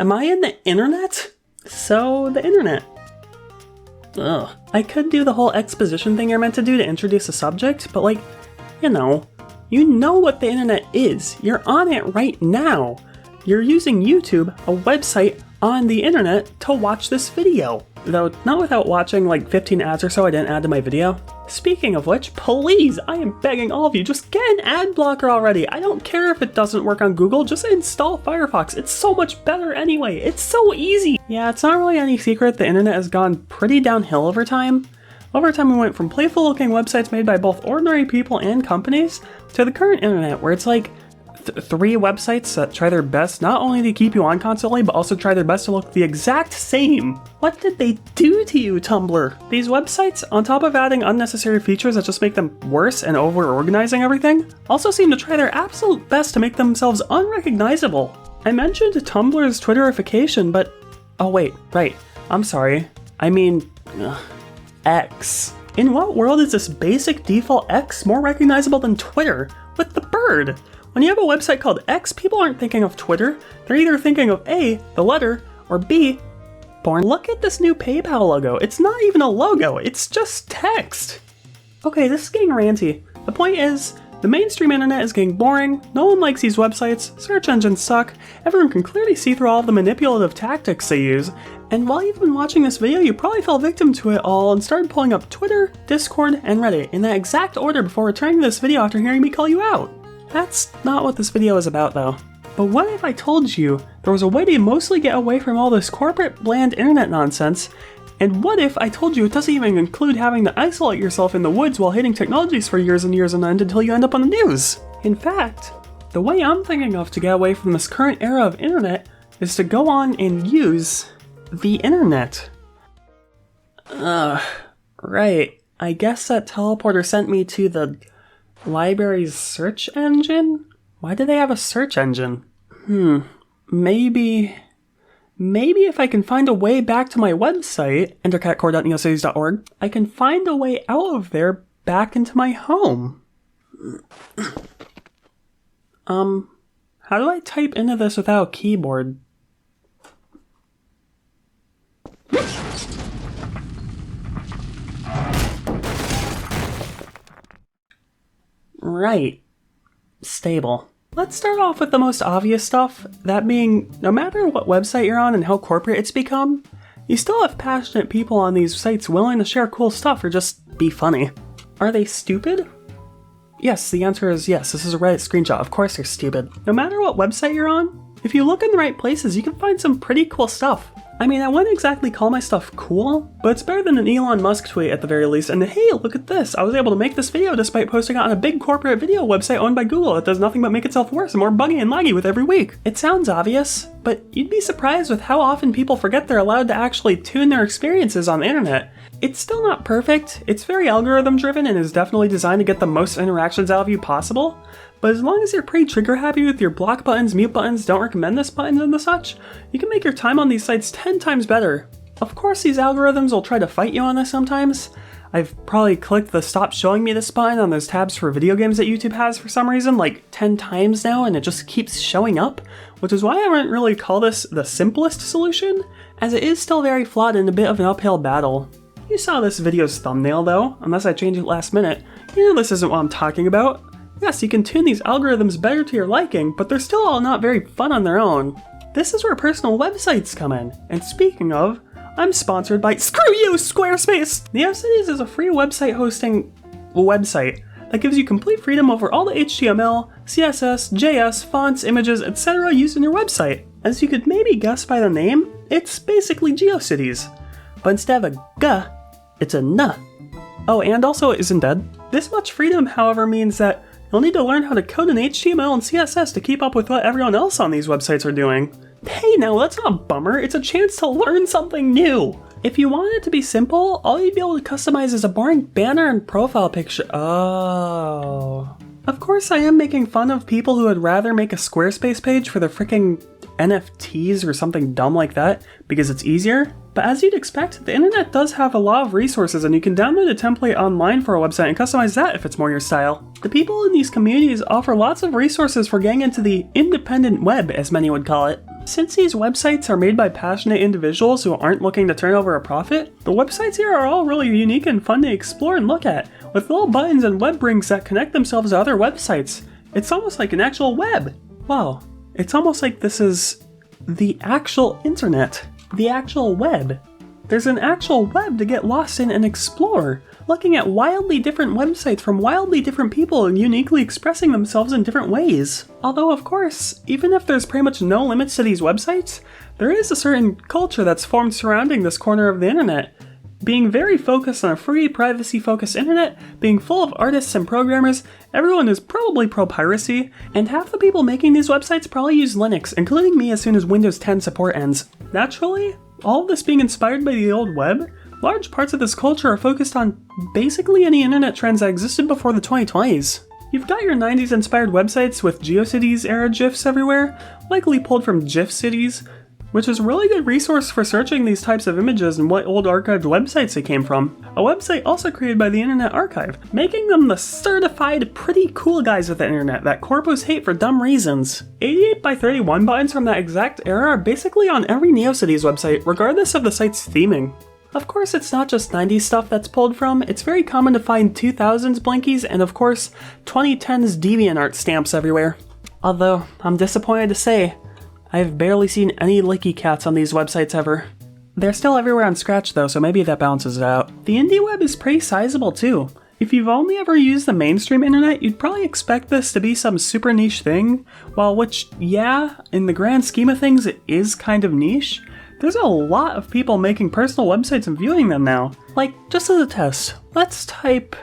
Am I in the internet? So, the internet. Ugh. I could do the whole exposition thing you're meant to do to introduce a subject, but you know what the internet is. You're on it right now. You're using YouTube, a website on the internet, to watch this video. Though, not without watching 15 ads or so I didn't add to my video. Speaking of which, please, I am begging all of you, just get an ad blocker already. I don't care if it doesn't work on Google, just install Firefox. It's so much better anyway. It's so easy. Yeah, it's not really any secret the internet has gone pretty downhill over time. Over time we went from playful looking websites made by both ordinary people and companies to the current internet where it's three websites that try their best not only to keep you on constantly, but also try their best to look the exact same. What did they do to you, Tumblr? These websites, on top of adding unnecessary features that just make them worse and over-organizing everything, also seem to try their absolute best to make themselves unrecognizable. I mentioned Tumblr's Twitterification, but... oh wait, right. I'm sorry. I mean... X. In what world is this basic default X more recognizable than Twitter? With the bird! When you have a website called X, people aren't thinking of Twitter. They're either thinking of A, the letter, or B, porn. Look at this new PayPal logo. It's not even a logo, it's just text. Okay, this is getting ranty. The point is, the mainstream internet is getting boring, no one likes these websites, search engines suck, everyone can clearly see through all of the manipulative tactics they use, and while you've been watching this video, you probably fell victim to it all and started pulling up Twitter, Discord, and Reddit in that exact order before returning to this video after hearing me call you out. That's not what this video is about though. But what if I told you there was a way to mostly get away from all this corporate bland internet nonsense? And what if I told you it doesn't even include having to isolate yourself in the woods while hating technologies for years and years on end until you end up on the news? In fact, the way I'm thinking of to get away from this current era of internet is to go on and use the internet. Right. I guess that teleporter sent me to the library's search engine? Why do they have a search engine? Maybe if I can find a way back to my website, entercatcore.neocities.org, I can find a way out of there back into my home. How do I type into this without a keyboard? Right. Stable. Let's start off with the most obvious stuff, that being, no matter what website you're on and how corporate it's become, you still have passionate people on these sites willing to share cool stuff or just be funny. Are they stupid? Yes, the answer is yes. This is a Reddit screenshot. Of course they're stupid. No matter what website you're on, if you look in the right places, you can find some pretty cool stuff. I mean, I wouldn't exactly call my stuff cool, but it's better than an Elon Musk tweet at the very least, and hey, look at this! I was able to make this video despite posting it on a big corporate video website owned by Google that does nothing but make itself worse and more buggy and laggy with every week. It sounds obvious, but you'd be surprised with how often people forget they're allowed to actually tune their experiences on the internet. It's still not perfect, it's very algorithm driven and is definitely designed to get the most interactions out of you possible, but as long as you're pretty trigger happy with your block buttons, mute buttons, don't recommend this buttons and the such, you can make your time on these sites 10 times better. Of course these algorithms will try to fight you on this sometimes. I've probably clicked the stop showing me this button on those tabs for video games that YouTube has for some reason like 10 times now and it just keeps showing up, which is why I wouldn't really call this the simplest solution, as it is still very flawed and a bit of an uphill battle. You saw this video's thumbnail though, unless I change it last minute. You know this isn't what I'm talking about. Yes, you can tune these algorithms better to your liking, but they're still all not very fun on their own. This is where personal websites come in. And speaking of, I'm sponsored by Screw You, Squarespace! neocities is a free website hosting website that gives you complete freedom over all the HTML, CSS, JS, fonts, images, etc. used in your website. As you could maybe guess by the name, it's basically GeoCities. But instead of a G, it's a N. Oh, and also it isn't dead. This much freedom, however, means that you'll need to learn how to code in HTML and CSS to keep up with what everyone else on these websites are doing. Hey now, that's not a bummer, it's a chance to learn something new! If you want it to be simple, all you'd be able to customize is a boring banner and profile picture. Oh. Of course I am making fun of people who would rather make a Squarespace page for their freaking NFTs or something dumb like that, because it's easier. But as you'd expect, the internet does have a lot of resources and you can download a template online for a website and customize that if it's more your style. The people in these communities offer lots of resources for getting into the independent web, as many would call it. Since these websites are made by passionate individuals who aren't looking to turn over a profit, the websites here are all really unique and fun to explore and look at, with little buttons and web rings that connect themselves to other websites. It's almost like an actual web. Wow, it's almost like this is the actual internet, the actual web. There's an actual web to get lost in and explore, looking at wildly different websites from wildly different people and uniquely expressing themselves in different ways. Although, of course, even if there's pretty much no limits to these websites, there is a certain culture that's formed surrounding this corner of the internet. Being very focused on a free, privacy-focused internet, being full of artists and programmers, everyone is probably pro-piracy, and half the people making these websites probably use Linux, including me as soon as Windows 10 support ends. Naturally, all of this being inspired by the old web, large parts of this culture are focused on basically any internet trends that existed before the 2020s. You've got your 90s inspired websites with GeoCities era GIFs everywhere, likely pulled from GIF cities, which is a really good resource for searching these types of images and what old archived websites they came from. A website also created by the Internet Archive, making them the certified pretty cool guys with the internet that corpos hate for dumb reasons. 88x31 buttons from that exact era are basically on every neocities website, regardless of the site's theming. Of course, it's not just 90s stuff that's pulled from, it's very common to find 2000s blinkies and of course 2010s DeviantArt stamps everywhere. Although, I'm disappointed to say, I've barely seen any licky cats on these websites ever. They're still everywhere on Scratch though, so maybe that balances it out. The indieweb is pretty sizable too. If you've only ever used the mainstream internet, you'd probably expect this to be some super niche thing, which, yeah, in the grand scheme of things it is kind of niche. There's a lot of people making personal websites and viewing them now. Like, just as a test, let's type,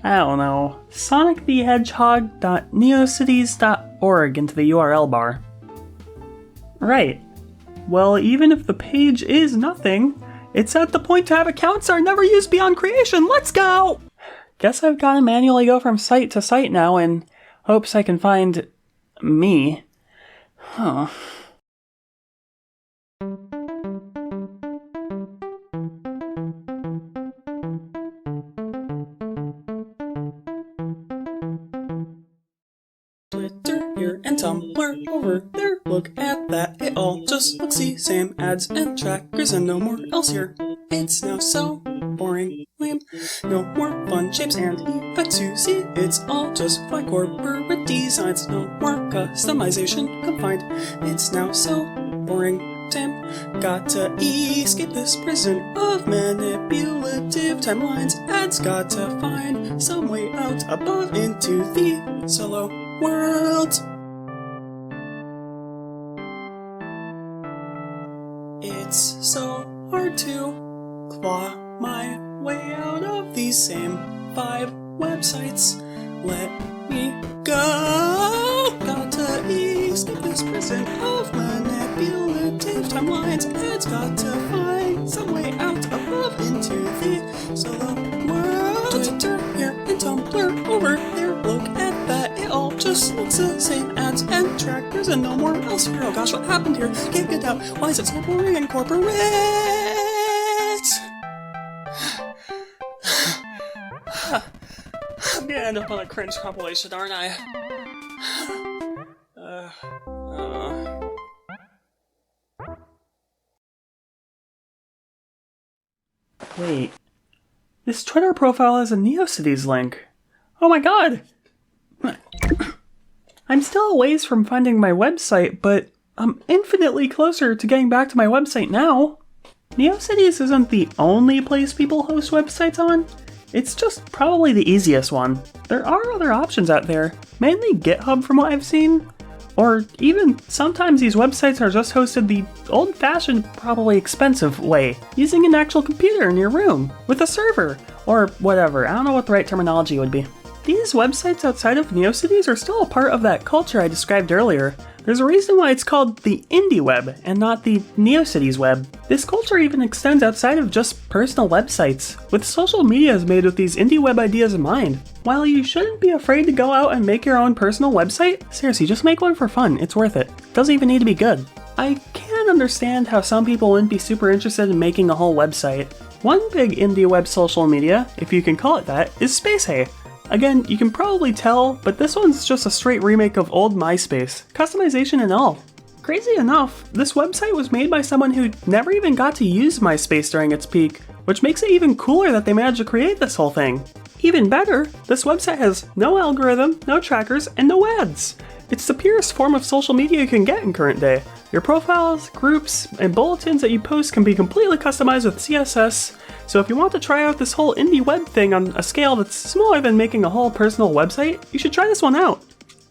I don't know, sonicthehedgehog.neocities.org into the URL bar. Right. Well, even if the page is nothing, it's at the point to have accounts are never used beyond creation. Let's go! Guess I've gotta manually go from site to site now in hopes I can find me. Huh. Twitter here and Tumblr over there, look at that, it all just looks the same, ads and trackers and no more else here. It's now so boring, lame, no more fun shapes and effects to see, it's all just flat corporate designs, no more customization confined, it's now so boring, damn, got to escape this prison of manipulative timelines, ads got to find some way out above into the solo world. It's so hard to claw my way out of these same 5 websites. Let me go. Got to escape this prison of manipulative timelines. It's got to find some way out above into the solo world. Twitter here and Tumblr over there. Look at that, it all just looks the same, ads and trackers and no more else here. Oh gosh, what happened here? Can't get out. Why is it so boring and corporate? I'm gonna end up on a cringe compilation, aren't I? Wait. This Twitter profile has a neocities link. Oh my god! I'm still a ways from finding my website, but I'm infinitely closer to getting back to my website now. Neocities isn't the only place people host websites on. It's just probably the easiest one. There are other options out there, mainly GitHub from what I've seen. Or even sometimes these websites are just hosted the old-fashioned, probably expensive way, using an actual computer in your room, with a server, or whatever, I don't know what the right terminology would be. These websites outside of neocities are still a part of that culture I described earlier. There's a reason why it's called the indieweb and not the neocities web. This culture even extends outside of just personal websites, with social medias made with these indieweb ideas in mind. While you shouldn't be afraid to go out and make your own personal website, seriously, just make one for fun, it's worth it. Doesn't even need to be good. I can understand how some people wouldn't be super interested in making a whole website. One big indieweb social media, if you can call it that, is SpaceHey. Again, you can probably tell, but this one's just a straight remake of old MySpace, customization and all. Crazy enough, this website was made by someone who never even got to use MySpace during its peak, which makes it even cooler that they managed to create this whole thing. Even better, this website has no algorithm, no trackers, and no ads. It's the purest form of social media you can get in current day. Your profiles, groups, and bulletins that you post can be completely customized with CSS, so if you want to try out this whole indie web thing on a scale that's smaller than making a whole personal website, you should try this one out.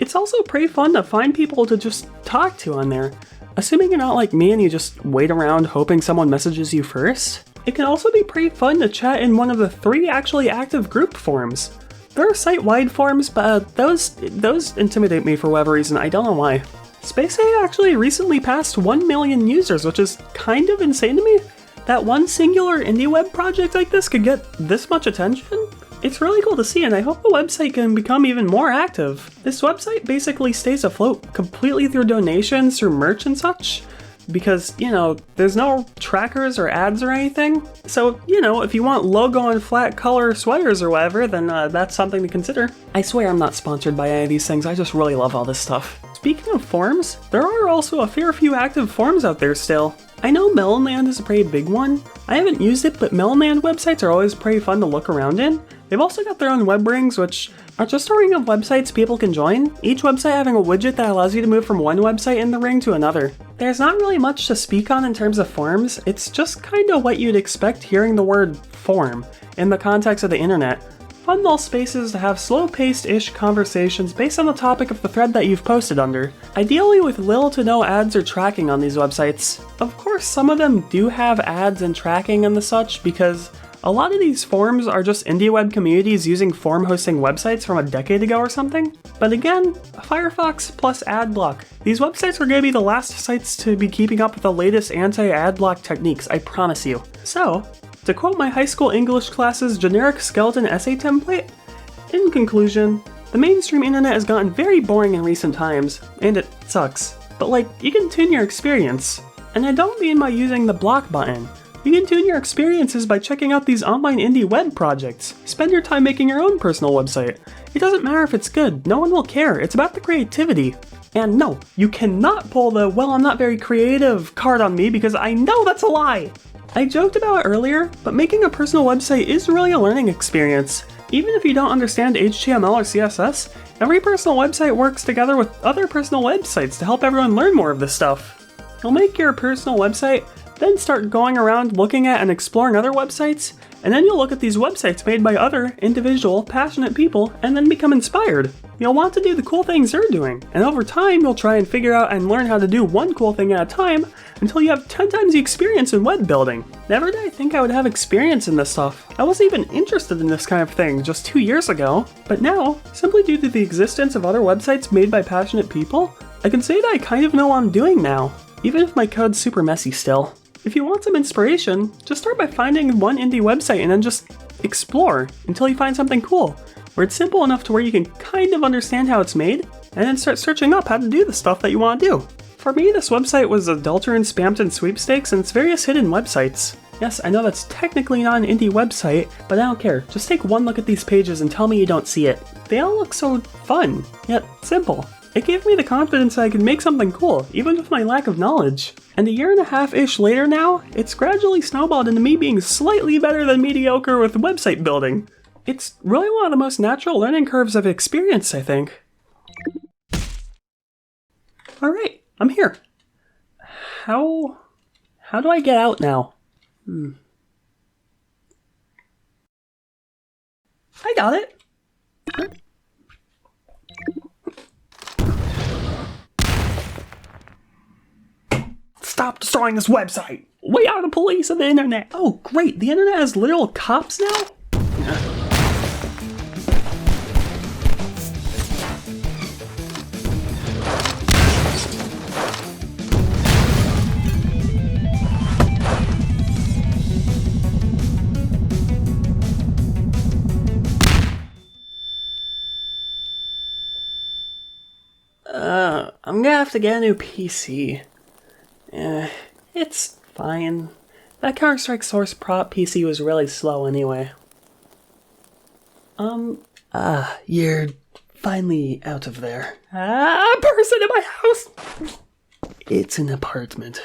It's also pretty fun to find people to just talk to on there. Assuming you're not like me and you just wait around hoping someone messages you first, it can also be pretty fun to chat in one of the 3 actually active group forums. There are site-wide forums, but those intimidate me for whatever reason, I don't know why. SpaceA actually recently passed 1 million users, which is kind of insane to me. That one singular IndieWeb project like this could get this much attention? It's really cool to see, and I hope the website can become even more active. This website basically stays afloat completely through donations, through merch and such, because, there's no trackers or ads or anything. So, if you want logo and flat color sweaters or whatever, then that's something to consider. I swear I'm not sponsored by any of these things, I just really love all this stuff. Speaking of forums, there are also a fair few active forums out there still. I know Melonland is a pretty big one. I haven't used it, but Melonland websites are always pretty fun to look around in. They've also got their own web rings, which are just a ring of websites people can join, each website having a widget that allows you to move from one website in the ring to another. There's not really much to speak on in terms of forums, it's just kinda what you'd expect hearing the word forum in the context of the internet. Fun little spaces to have slow-paced-ish conversations based on the topic of the thread that you've posted under, ideally with little to no ads or tracking on these websites. Of course, some of them do have ads and tracking and the such, because a lot of these forums are just indieweb communities using forum hosting websites from a decade ago or something. But again, Firefox plus ad block. These websites are going to be the last sites to be keeping up with the latest anti-ad block techniques, I promise you. So, to quote my high school English class's generic skeleton essay template, in conclusion, the mainstream internet has gotten very boring in recent times, and it sucks. But you can tune your experience. And I don't mean by using the block button. You can tune your experiences by checking out these online indie web projects. Spend your time making your own personal website. It doesn't matter if it's good, no one will care, it's about the creativity. And no, you cannot pull the "well, I'm not very creative" card on me, because I know that's a lie! I joked about it earlier, but making a personal website is really a learning experience. Even if you don't understand HTML or CSS, every personal website works together with other personal websites to help everyone learn more of this stuff. You'll make your personal website, then start going around looking at and exploring other websites, and then you'll look at these websites made by other, individual, passionate people, and then become inspired. You'll want to do the cool things they're doing, and over time you'll try and figure out and learn how to do one cool thing at a time until you have 10 times the experience in web building. Never did I think I would have experience in this stuff. I wasn't even interested in this kind of thing just 2 years ago, but now, simply due to the existence of other websites made by passionate people, I can say that I kind of know what I'm doing now, even if my code's super messy still. If you want some inspiration, just start by finding one indie website and then just explore until you find something cool, where it's simple enough to where you can kind of understand how it's made, and then start searching up how to do the stuff that you want to do. For me, this website was Adulterin, Spamton Sweepstakes and its various hidden websites. Yes, I know that's technically not an indie website, but I don't care. Just take one look at these pages and tell me you don't see it. They all look so fun, yet simple. It gave me the confidence that I could make something cool, even with my lack of knowledge. And a year and a half-ish later now, it's gradually snowballed into me being slightly better than mediocre with website building. It's really one of the most natural learning curves I've experienced, I think. Alright, I'm here. How do I get out now? I got it. Stop destroying this website! We are the police of the internet! Oh great, the internet has literal cops now? I'm gonna have to get a new PC. It's fine. That Counter-Strike Source Prop PC was really slow anyway. You're finally out of there. Person in my house! It's an apartment.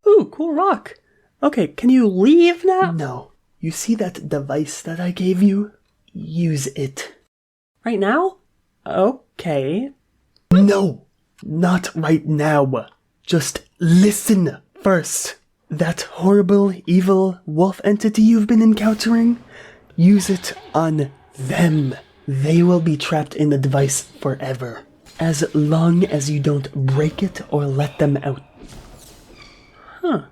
Ooh, cool rock. Okay, can you leave now? No. You see that device that I gave you? Use it. Right now? Okay. No, not right now. Just listen first. That horrible, evil wolf entity you've been encountering, use it on them. They will be trapped in the device forever, as long as you don't break it or let them out. Huh.